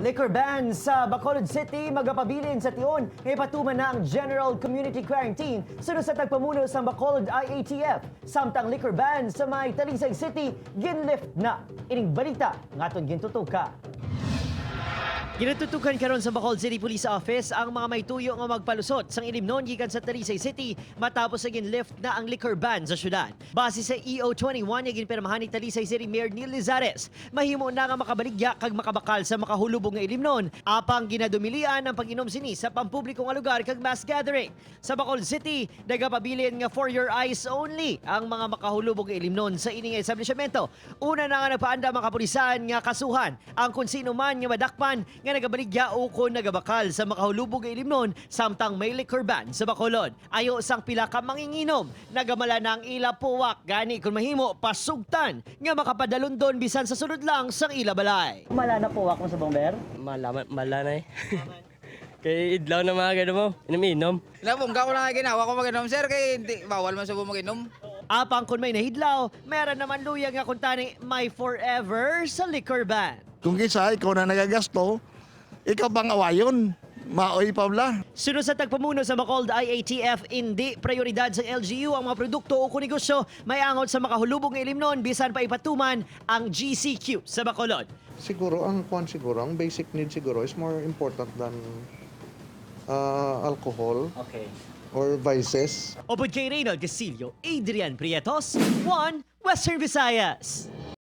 Liquor ban sa Bacolod City, magapabilin sa Tion, ipatuman na ang General Community Quarantine sunod sa tagpamuno sa Bacolod IATF. Samtang liquor ban sa may Talisay City, ginlift na. Ining balita, ngaton gintutuka. Ginatutukan karon sa Bacolod City Police Office ang mga may tuyo nga magpalusot sang Ilimnon gikan sa Talisay City matapos sa ginlift na ang liquor ban sa syudad. Base sa EO21 nga ginpirmahan ni Talisay City Mayor Neil Lizares, mahimo na nga makabaligya kag makabakal sa makahulubog nga Ilimnon apang ginadumilian ang pag-inom sini sa pampubliko nga lugar kag mass gathering. Sa Bacolod City, nagapabilin nga for your eyes only ang mga makahulubog nga Ilimnon sa ining establishmento. Una na nga nagpaanda mga kapulisan nga kasuhan ang kung sino man nga madakpan nga nagabaligya o kung nagabakal sa makahulubog nga Ilimnon samtang may liquor ban sa Bacolod. Ayo sang pila ka manginginom, nagamala na ang ila puwak gani kung mahimo pasugtan nga makapadalundon bisan sa sunod lang sang ila balay. Mala na puwak mo sa bomber? Mala na eh. Kay idlaw na mga gano'n mo, inom-inom. Labungga ko na nga ginawa ko mag-inom, sir, kay bawal man sa mag-inom. Apang kung may nahidlaw, meron naman luyag nga kuntani may forever sa liquor ban. Kung kisa, ikaw na nagagasto, ikaw bang awayon? Maoy pa bla. Sunod sa tagpamuno sa Bacolod IATF, hindi prioridad sa LGU ang mga produkto o kunegosyo may angot sa makahulubog ng Ilimnon bisan pa ipatuman ang GCQ sa Bacolod. Siguro ang basic need siguro is more important than alcohol Okay. or vices. Upod kay Reynald Casillo, Adrian Prietos, 1 Western Visayas.